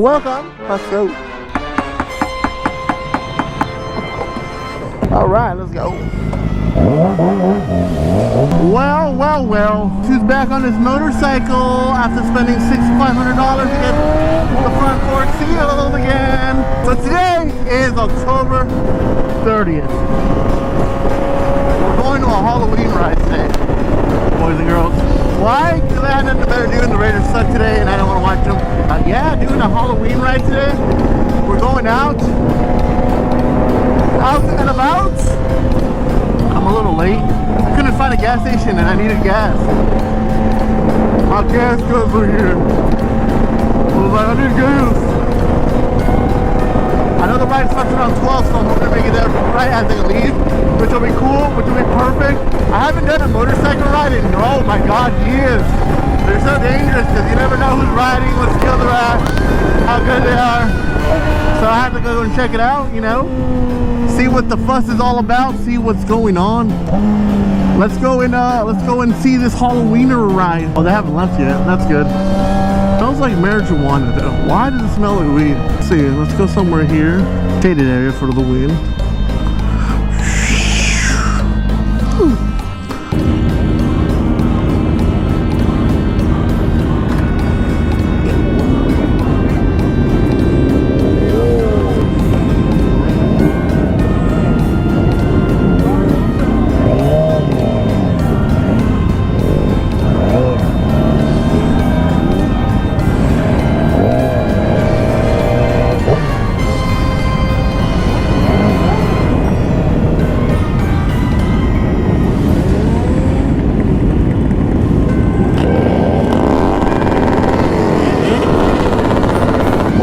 Welcome. Let's go. All right, let's go. Well. She's back on his motorcycle after spending $500 to get the front fork sealed again. So today is October 30th. We're going to a Halloween ride today, boys and girls. Why? Because I had nothing better to do and the Raiders suck today and I don't want to watch them. Yeah, doing a Halloween ride today. We're going out and about. I'm a little late. I couldn't find a gas station and I needed gas. My gas goes over here. I was like, I need gas. I know the ride starts around 12, so I'm hoping to make it there right as they leave, which will be cool, which will be perfect. I haven't done a motorcycle ride in, oh my god, years. They're so dangerous because you never know who's riding, what skill they're at, how good they are. So I have to go and check it out, you know, see what the fuss is all about, see what's going on. Let's go and see this Halloweener ride. Oh, they haven't left yet. That's good. Smells like marijuana though. Why does it smell like weed? Let's see. Let's go somewhere here. Shaded area for the weed.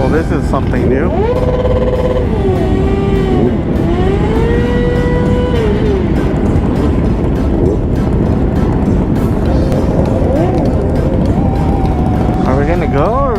This is something new. Are we gonna go or?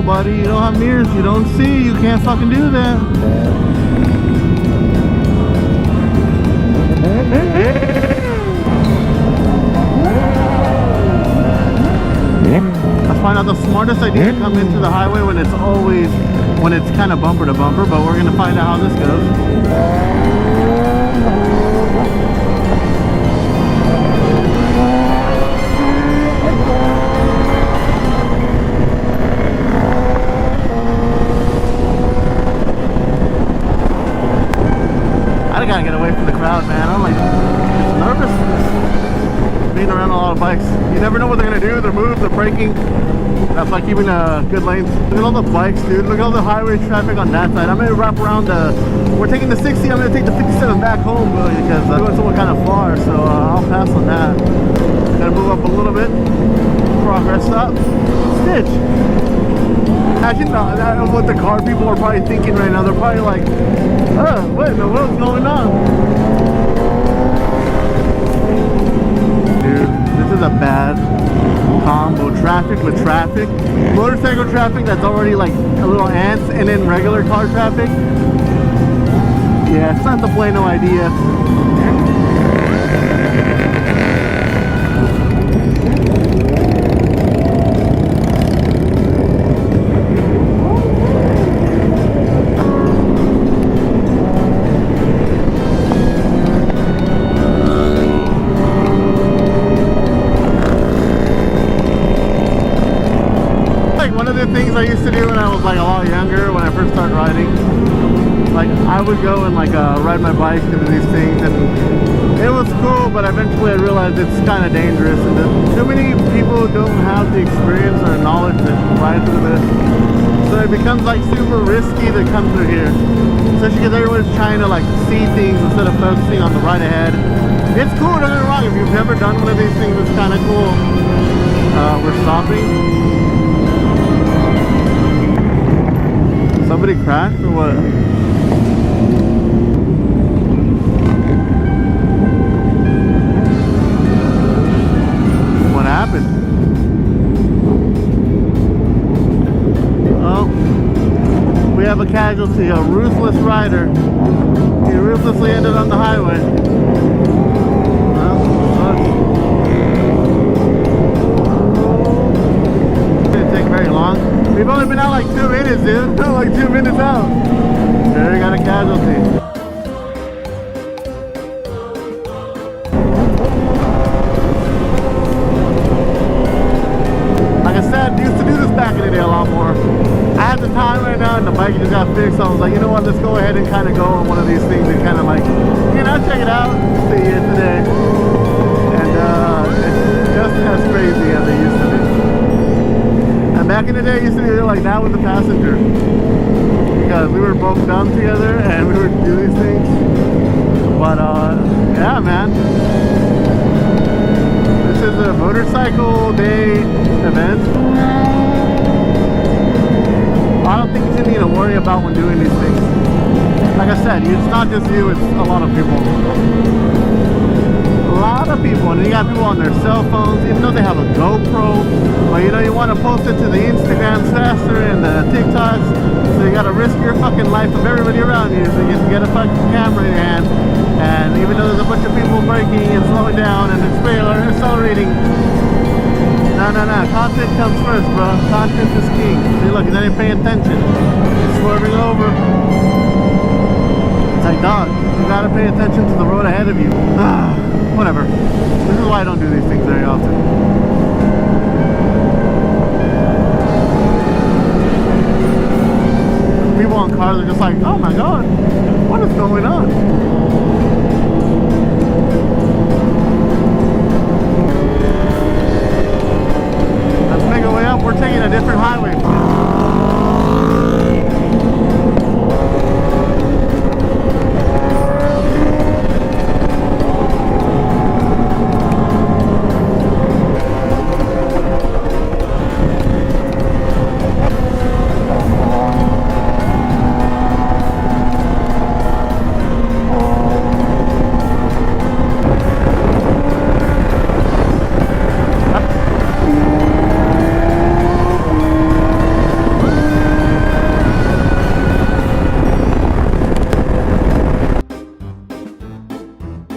Buddy, you don't have mirrors, you don't see, you can't fucking do that. I find out the smartest idea to come into the highway when it's kind of bumper to bumper, but we're gonna find out how this goes. I gotta get away from the crowd, man. I'm like nervous being around a lot of bikes. You never know what they're gonna do. Their moves, they're braking. That's like keeping good lanes. Look at all the bikes, dude. Look at all the highway traffic on that side. I'm gonna wrap around we're taking the 60. I'm gonna take the 57 back home because I'm going somewhere kind of far. So I'll pass on that. Gotta move up a little bit. Progress stop. Stitch. Imagine what the car people are probably thinking right now. They're probably like, what in the world's going on? Dude, this is a bad combo. Traffic with traffic. Motorcycle traffic that's already like a little ants, and then regular car traffic. Yeah, it's not the bueno idea. One of the things I used to do when I was like a lot younger, when I first started riding, Like I would go and like ride my bike through these things, and it was cool, but eventually I realized it's kind of dangerous, and too many people don't have the experience or knowledge to ride through this. So it becomes like super risky to come through here, especially because everyone's trying to like see things instead of focusing on the ride ahead. It's cool, don't get me wrong. If you've never done one of these things, it's kind of cool. We're stopping. Somebody crashed or what? What happened? Oh, we have a casualty, a ruthless rider. He ruthlessly ended on the highway. Well, sucks. Didn't take very long. We've only been out like 2 minutes, dude. Like 2 minutes out. There we got a casualty. Used to do this back in the day a lot more. I had the time right now and the bike just got fixed, so I was like, you know what, let's go ahead and kind of go on one of these things and kind of like, you know, check it out, see it today. And it's just as crazy as it used to be. And back in the day, I used to be like that with the passenger, because we were both dumb together and we would do these things. But yeah, man. This is a motorcycle day event. I don't think you need to worry about when doing these things. Like I said, it's not just you, it's a lot of people. A lot of people, and you got people on their cell phones, even though they have a GoPro, but you know, you want to post it to the Instagrams faster and the TikToks, so you got to risk your fucking life of everybody around you, so you get a fucking camera in your hand. And even though there's a bunch of people braking and slowing down and accelerating, no, content comes first, bro. Content is king. See, look, he's not even paying attention. He's swerving over. It's like, dog, you gotta pay attention to the road ahead of you. Whatever. This is why I don't do these things very often. People on cars are just like, oh my god, what is going on?